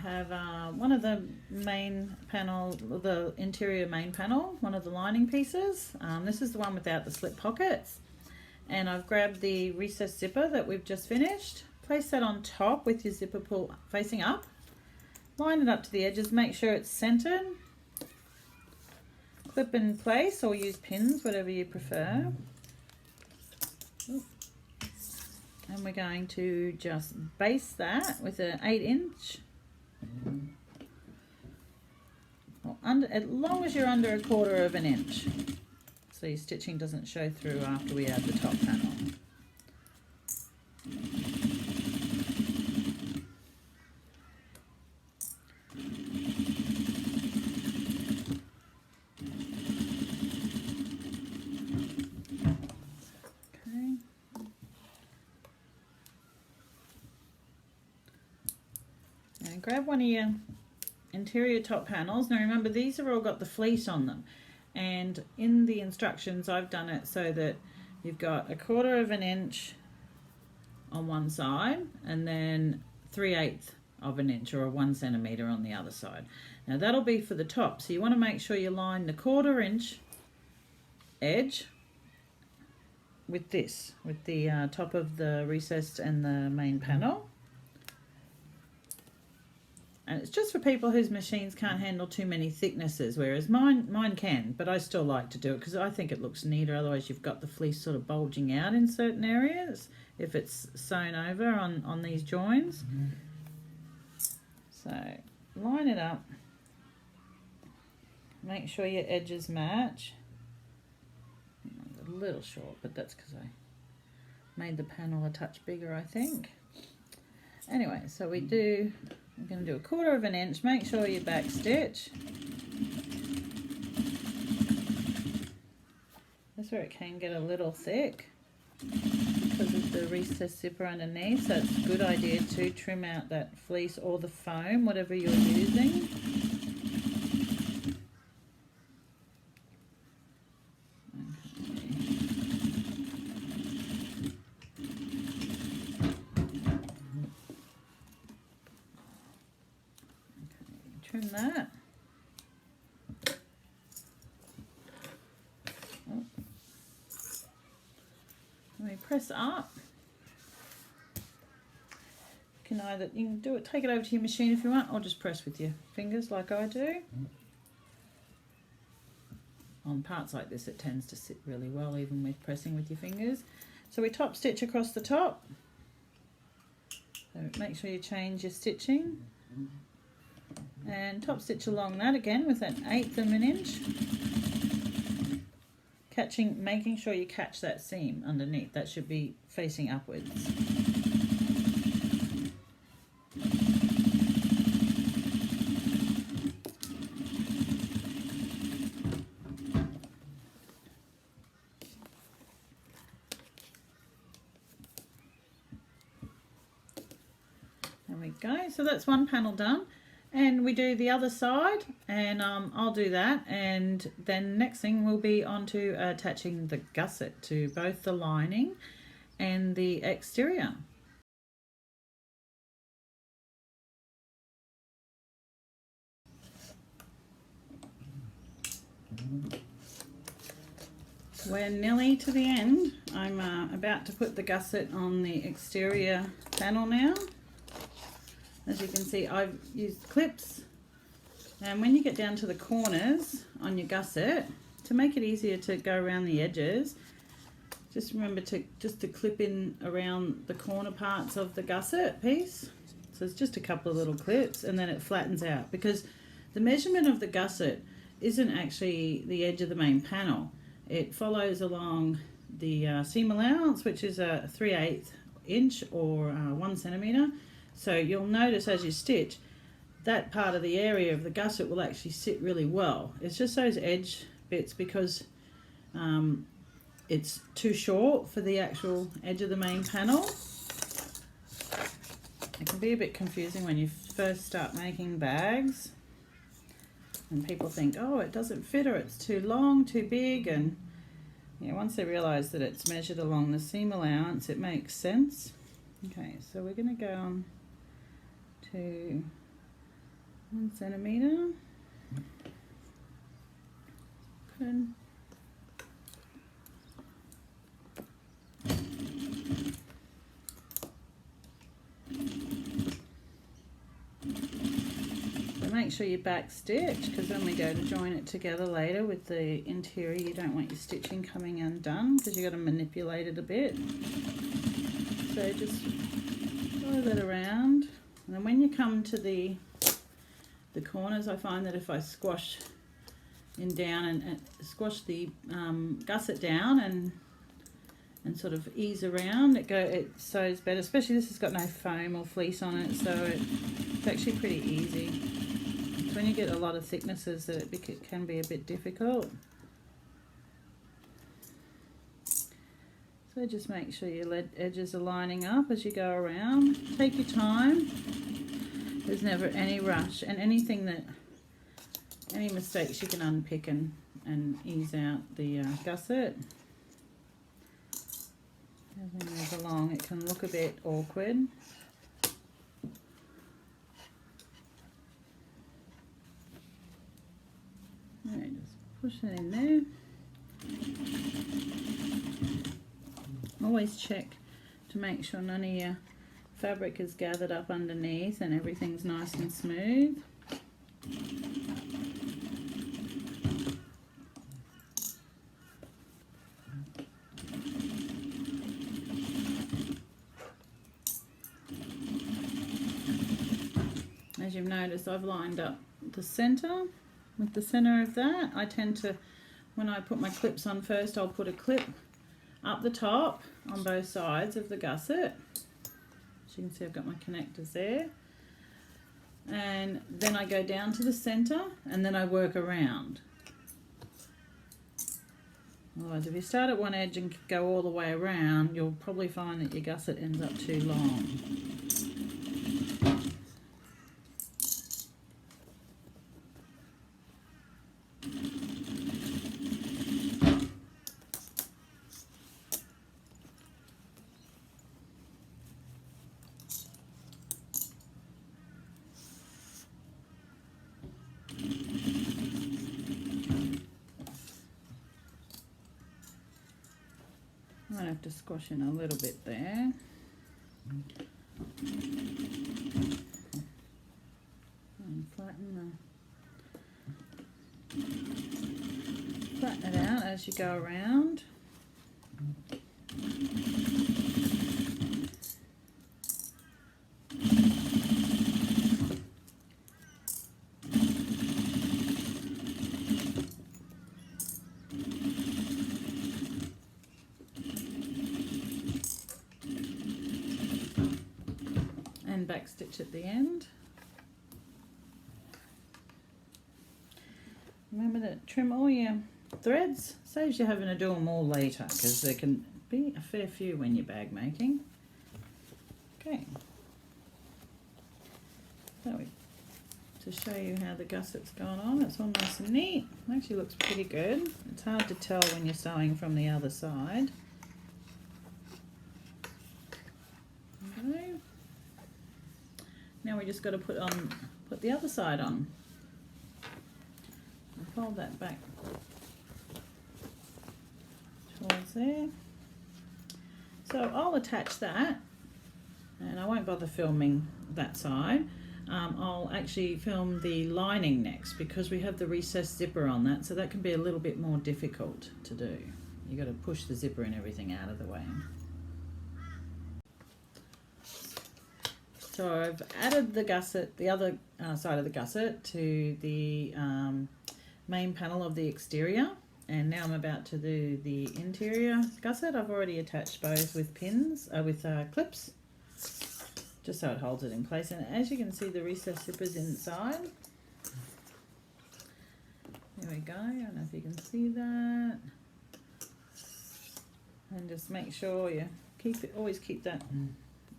have one of the main panel, the interior main panel, one of the lining pieces. This is the one without the slip pockets. And I've grabbed the recessed zipper that we've just finished. Place that on top with your zipper pull facing up. Line it up to the edges, make sure it's centered. Clip in place or use pins, whatever you prefer. And we're going to just base that with an 8-inch. Well, as long as you're under 1/4 of an inch, so your stitching doesn't show through after we add the top panel. Grab one of your interior top panels. Now remember, these have all got the fleece on them, and in the instructions I've done it so that you've got 1/4 of an inch on one side and then 3/8 of an inch or 1 centimeter on the other side. Now that'll be for the top, so you want to make sure you line the 1/4 inch edge with this, with the top of the recessed and the main panel. And it's just for people whose machines can't handle too many thicknesses, whereas mine can, but I still like to do it because I think it looks neater. Otherwise you've got the fleece sort of bulging out in certain areas if it's sewn over on these joins. So line it up. Make sure your edges match. It's a little short, but that's because I made the panel a touch bigger, I think. Anyway, so we're going to do 1/4 of an inch. Make sure you back stitch. That's where it can get a little thick because of the recessed zipper underneath, so it's a good idea to trim out that fleece or the foam, whatever you're using. Trim that. Oh. Let me press up. You can do it, take it over to your machine if you want, or just press with your fingers like I do. On parts like this it tends to sit really well even with pressing with your fingers. So we top stitch across the top. So make sure you change your stitching. And top stitch along that again with an 1/8 of an inch, making sure you catch that seam underneath. That should be facing upwards. There we go. So that's one panel done. And we do the other side, and I'll do that, and then next thing will be on to attaching the gusset to both the lining and the exterior. We're nearly to the end. I'm about to put the gusset on the exterior panel now. As you can see, I've used clips, and when you get down to the corners on your gusset, to make it easier to go around the edges, just remember to clip in around the corner parts of the gusset piece. So it's just a couple of little clips, and then it flattens out, because the measurement of the gusset isn't actually the edge of the main panel. It follows along the seam allowance, which is a 3/8 inch or 1 centimeter. So you'll notice as you stitch, that part of the area of the gusset will actually sit really well. It's just those edge bits, because it's too short for the actual edge of the main panel. It can be a bit confusing when you first start making bags, and people think, oh, it doesn't fit, or it's too long, too big, and once they realize that it's measured along the seam allowance, it makes sense. Okay, so we're going to go on to 1 centimetre. Good. Make sure you back stitch, because when we go to join it together later with the interior, you don't want your stitching coming undone, because you've got to manipulate it a bit. So just follow that around, and then when you come to the corners, I find that if I squash in down and squash the gusset down and sort of ease around, it sews better. Especially this has got no foam or fleece on it, so it's actually pretty easy. It's when you get a lot of thicknesses that it can be a bit difficult. So just make sure your edges are lining up as you go around. Take your time. There's never any rush, and any mistakes you can unpick and ease out the gusset. As we move along, it can look a bit awkward. Right, just push it in there. Always check to make sure none of your fabric is gathered up underneath and everything's nice and smooth. As you've noticed, I've lined up the center. With the center of that, I tend to, when I put my clips on first, I'll put a clip up the top on both sides of the gusset. As you can see, I've got my connectors there. And then I go down to the center, and then I work around. Otherwise, if you start at one edge and go all the way around, you'll probably find that your gusset ends up too long. I might have to squash in a little bit there. And flatten it out as you go around. And back stitch at the end. Remember to trim all your threads. Saves you having to do them all later, because there can be a fair few when you're bag making. Okay. So to show you how the gusset's gone on, it's all nice and neat. It actually looks pretty good. It's hard to tell when you're sewing from the other side. Okay. Now we just got to put the other side on. And fold that back towards there. So I'll attach that, and I won't bother filming that side. I'll actually film the lining next, because we have the recessed zipper on that, so that can be a little bit more difficult to do. You got to push the zipper and everything out of the way. So I've added the gusset, the other side of the gusset, to the main panel of the exterior, and now I'm about to do the interior gusset. I've already attached both with pins, with clips, just so it holds it in place. And as you can see, the recessed zipper's inside. There we go. I don't know if you can see that. And just make sure you always keep that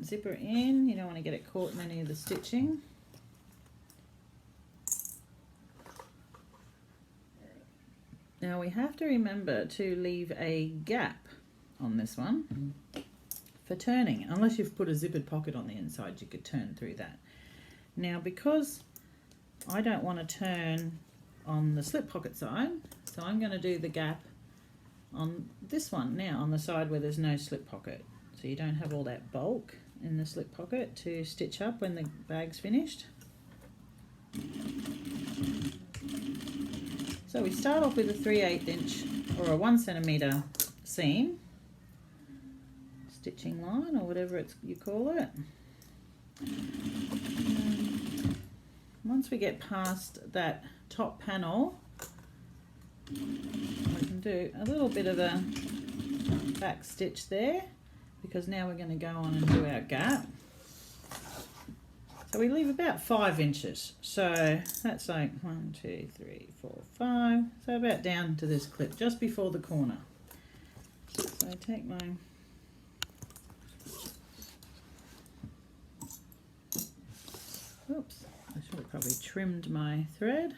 zipper in. You don't want to get it caught in any of the stitching. Now we have to remember to leave a gap on this one for turning. Unless you've put a zippered pocket on the inside, you could turn through that. Now, because I don't want to turn on the slip pocket side, so I'm going to do the gap on this one now, on the side where there's no slip pocket, so you don't have all that bulk in the slip pocket to stitch up when the bag's finished. So we start off with a 3/8 inch or a 1 centimetre seam, stitching line or whatever you call it. Once we get past that top panel, we can do a little bit of a back stitch there, because now we're going to go on and do our gap. So we leave about 5 inches. So that's like 1, 2, 3, 4, 5. So about down to this clip, just before the corner. So I take my oops, I should have probably trimmed my thread.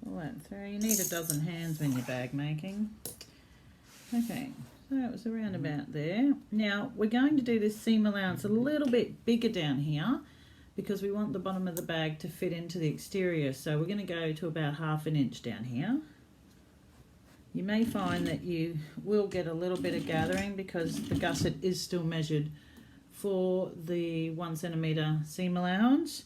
All that through. You need a dozen hands when you're bag making. Okay, so it was around about there. Now we're going to do this seam allowance a little bit bigger down here, because we want the bottom of the bag to fit into the exterior. So we're going to go to about 1/2 inch down here. You may find that you will get a little bit of gathering because the gusset is still measured for the 1 centimetre seam allowance.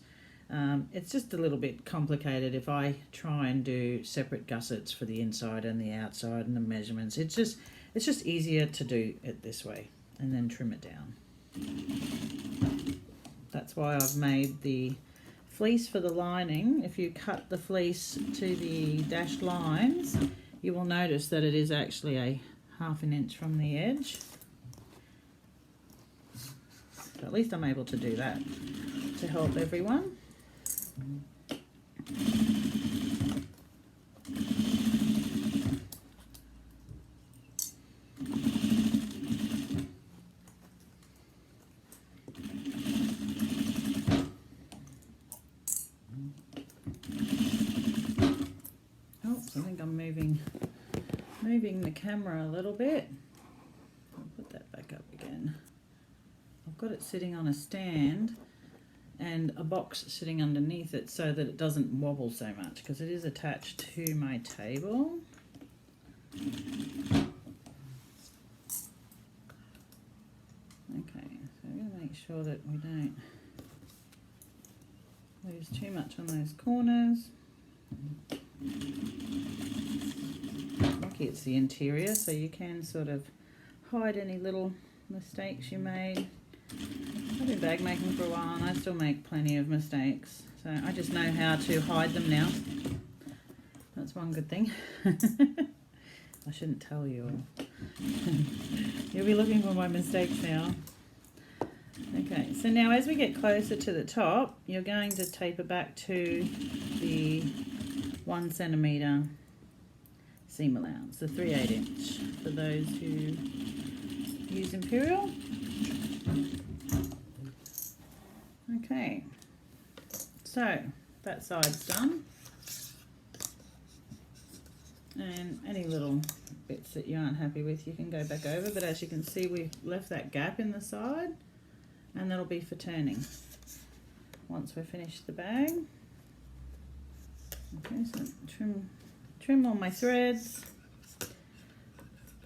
It's just a little bit complicated if I try and do separate gussets for the inside and the outside and the measurements. It's just easier to do it this way and then trim it down. That's why I've made the fleece for the lining. If you cut the fleece to the dashed lines, you will notice that it is actually a 1/2 inch from the edge. So at least I'm able to do that to help everyone. Oops, I think I'm moving the camera a little bit. I'll put that back up again. I've got it sitting on a stand and a box sitting underneath it so that it doesn't wobble so much, because it is attached to my table. Okay, so I'm going to make sure that we don't lose too much on those corners. Lucky it's the interior, so you can sort of hide any little mistakes you made. I've been bag making for a while and I still make plenty of mistakes, so I just know how to hide them now. That's one good thing. I shouldn't tell you all. You'll be looking for my mistakes now. Okay, so now as we get closer to the top, you're going to taper back to the 1 centimetre seam allowance, the 3/8 inch, for those who use imperial. Okay, so that side's done, and any little bits that you aren't happy with you can go back over, but as you can see we've left that gap in the side, and that'll be for turning once we've finished the bag. Okay, so trim all my threads.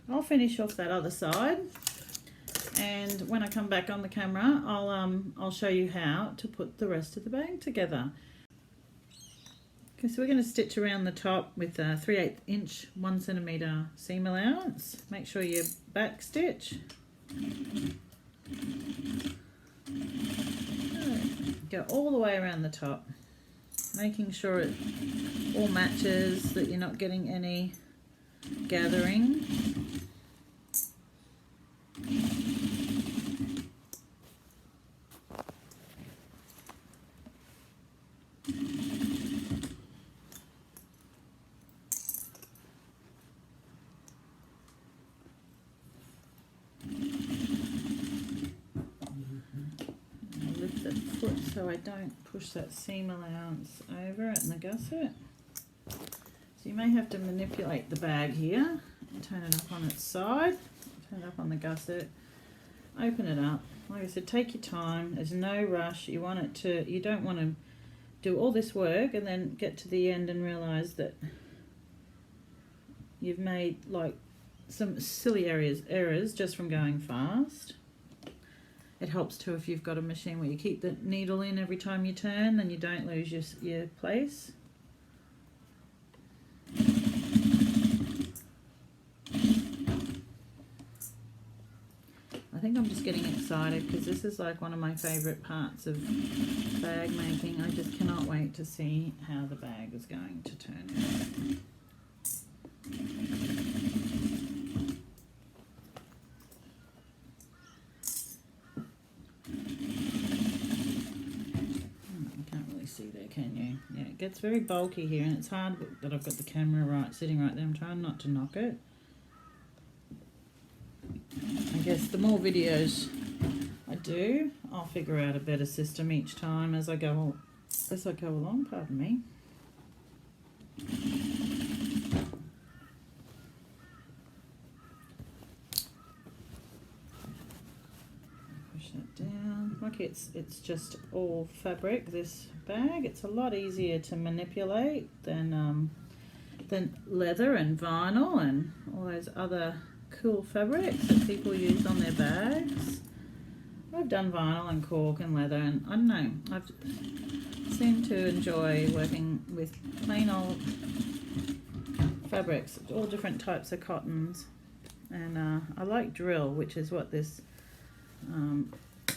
I'll finish off that other side, and when I come back on the camera I'll show you how to put the rest of the bag together. Okay, so we're going to stitch around the top with a 3/8 inch 1 centimetre seam allowance. Make sure you back stitch. Go all the way around the top, making sure it all matches, that you're not getting any gathering. So I don't push that seam allowance over it in the gusset. So you may have to manipulate the bag here and turn it up on its side, turn it up on the gusset, open it up, Like I said, take your time. There's no rush. You don't want to do all this work and then get to the end and realise that you've made like some silly errors just from going fast. It helps too if you've got a machine where you keep the needle in every time you turn, then you don't lose your place. I think I'm just getting excited because this is like one of my favourite parts of bag making. I just cannot wait to see how the bag is going to turn out. You can't really see there, can you? Yeah, it gets very bulky here and it's hard that I've got the camera sitting right there. I'm trying not to knock it. I guess the more videos I do, I'll figure out a better system each time as I go along, pardon me. Push that down. Like it's just all fabric, this bag. It's a lot easier to manipulate than leather and vinyl and all those other cool fabrics that people use on their bags. I've done vinyl and cork and leather, and I don't know, I've seemed to enjoy working with plain old fabrics, all different types of cottons, and I like drill, which is what this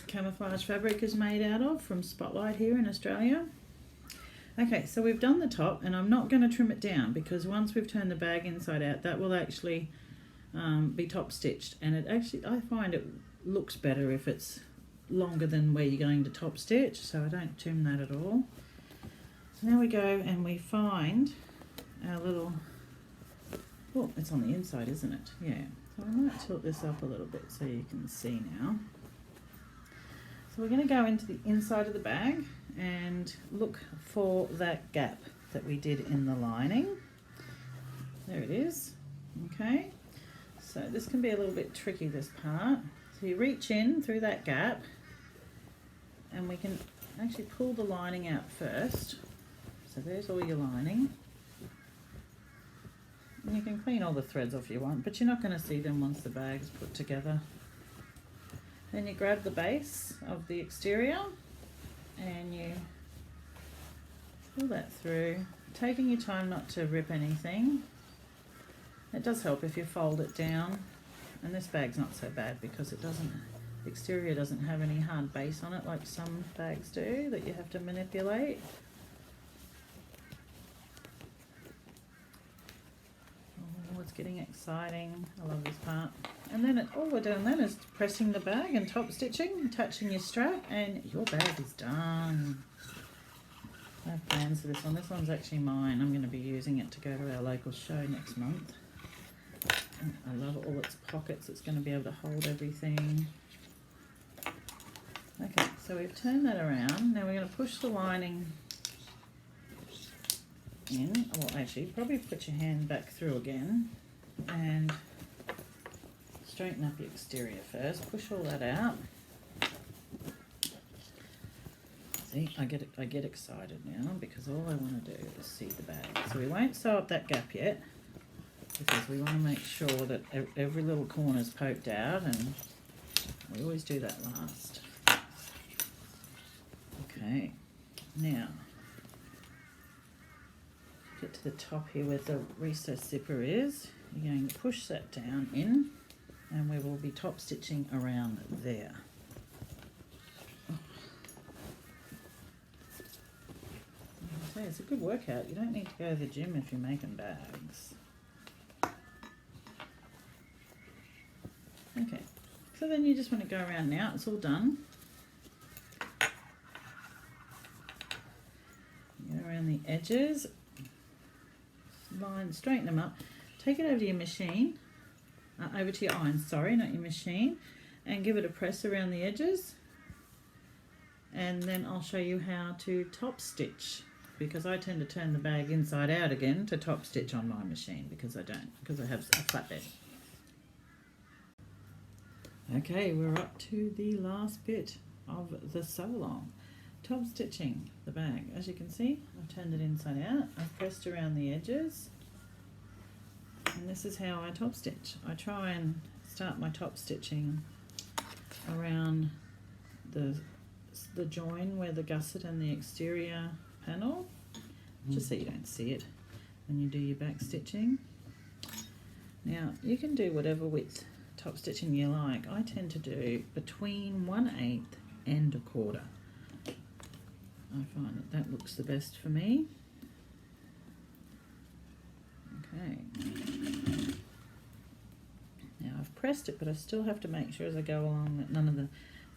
camouflage fabric is made out of from Spotlight here in Australia. Okay, so we've done the top, and I'm not going to trim it down because once we've turned the bag inside out, that will actually be top stitched, and I find it looks better if it's longer than where you're going to top stitch, so I don't trim that at all. So now we go and we find our little, oh, it's on the inside, isn't it? Yeah, so I might tilt this up a little bit so you can see now. So we're going to go into the inside of the bag and look for that gap that we did in the lining. There it is. Okay, so this can be a little bit tricky, this part. So you reach in through that gap and we can actually pull the lining out first. So there's all your lining. And you can clean all the threads off if you want, but you're not going to see them once the bag's put together. Then you grab the base of the exterior and you pull that through, taking your time not to rip anything. It does help if you fold it down, and this bag's not so bad because the exterior doesn't have any hard base on it like some bags do that you have to manipulate. Oh, it's getting exciting. I love this part. And then all we're doing then is pressing the bag and top stitching, attaching your strap, and your bag is done. I have plans for this one. This one's actually mine. I'm going to be using it to go to our local show next month. I love all its pockets. It's going to be able to hold everything. Okay, so we've turned that around. Now we're going to push the lining in. Well, actually, probably put your hand back through again and straighten up your exterior first. Push all that out. See, I get excited now because all I want to do is see the bag. So we won't sew up that gap yet because we want to make sure that every little corner is poked out, and we always do that last. Okay, now get to the top here where the recess zipper is. You're going to push that down in, and we will be top stitching around there. It's a good workout. You don't need to go to the gym if you're making bags. Okay, so then you just want to go around now. It's all done. Go around the edges, line, straighten them up. Take it over to your machine, over to your iron, sorry, not your machine, and give it a press around the edges. And then I'll show you how to top stitch, because I tend to turn the bag inside out again to top stitch on my machine because I have a flatbed. Okay, we're up to the last bit of the sew along. Top stitching the bag. As you can see, I've turned it inside out. I've pressed around the edges. And this is how I top stitch. I try and start my top stitching around the join where the gusset and the exterior panel, just so you don't see it when you do your back stitching. Now you can do whatever width top stitching you like. I tend to do between 1/8 and 1/4. I find that looks the best for me. Okay. Now I've pressed it, but I still have to make sure as I go along that none of the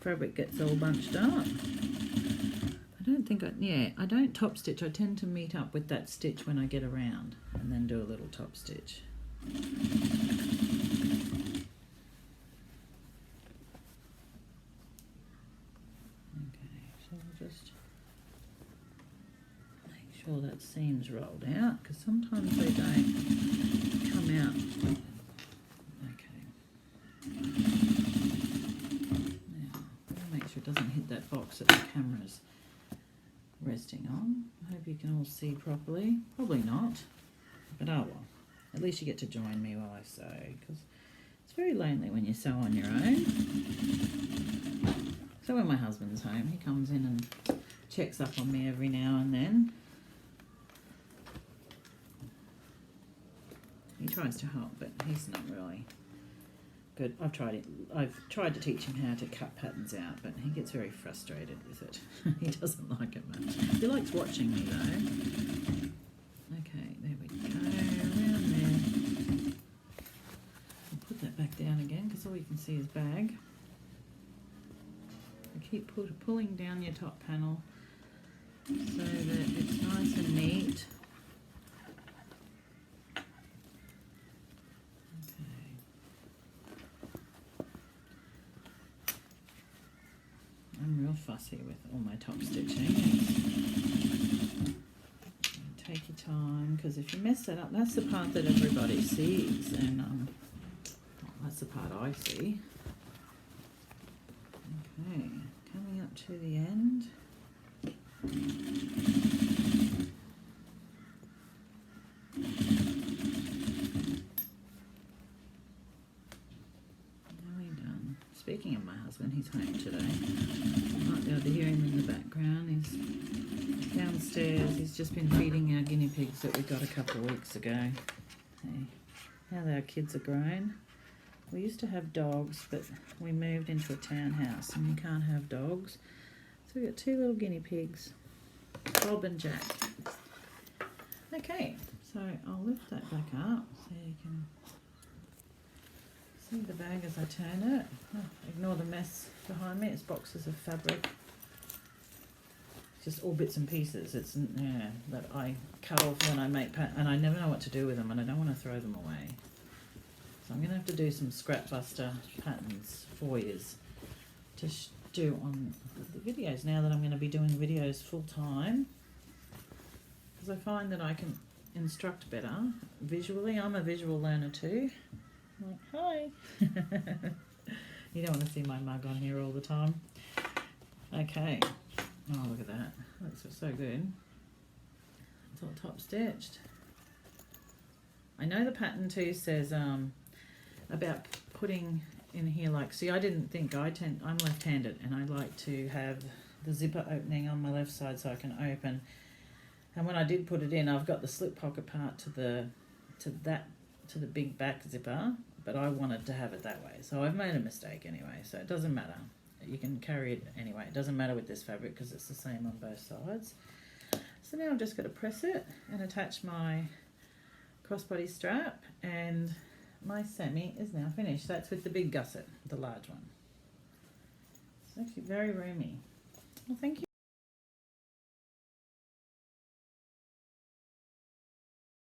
fabric gets all bunched up. I don't top stitch. I tend to meet up with that stitch when I get around and then do a little top stitch. Okay, so we'll just make sure that seam's rolled out, because sometimes they don't come out. It doesn't hit that box that the camera's resting on. I hope you can all see properly. Probably not, but oh well. At least you get to join me while I sew, because it's very lonely when you sew on your own. So when my husband's home, he comes in and checks up on me every now and then. He tries to help, but he's not really good. I've tried to teach him how to cut patterns out, but he gets very frustrated with it. He doesn't like it much. He likes watching me though. Okay, there we go, around there. I'll put that back down again, because all you can see is bag. You keep pulling down your top panel so that it's nice and neat. I'm real fussy with all my top stitching. Take your time, because if you mess that up, that's the part that everybody sees, and that's the part I see. Okay, coming up to the end. Speaking of my husband, he's home today. You might be able to hear him in the background. He's downstairs. He's just been feeding our guinea pigs that we got a couple of weeks ago. Hey, now that our kids are grown. We used to have dogs, but we moved into a townhouse and you can't have dogs. So we've got 2 little guinea pigs, Bob and Jack. Okay, so I'll lift that back up so you can see the bag as I turn it. Oh, ignore the mess behind me. It's boxes of fabric. Just all bits and pieces. It's that I cut off when I make and I never know what to do with them, and I don't want to throw them away. So I'm going to have to do some scrap buster patterns for you to do on the videos now that I'm going to be doing videos full time, because I find that I can instruct better visually. I'm a visual learner too. Like, hi. You don't want to see my mug on here all the time. Okay. Oh, look at that. That's so good. It's all top stitched. I know the pattern too says about putting in here, like, see, I didn't think, I'm left-handed and I like to have the zipper opening on my left side so I can open. And when I did put it in, I've got the slip pocket part to the big back zipper, but I wanted to have it that way. So I've made a mistake anyway, so it doesn't matter. You can carry it anyway. It doesn't matter with this fabric because it's the same on both sides. So now I've just got to press it and attach my crossbody strap, and my Sami is now finished. That's with the big gusset, the large one. It's actually very roomy. Well, thank you.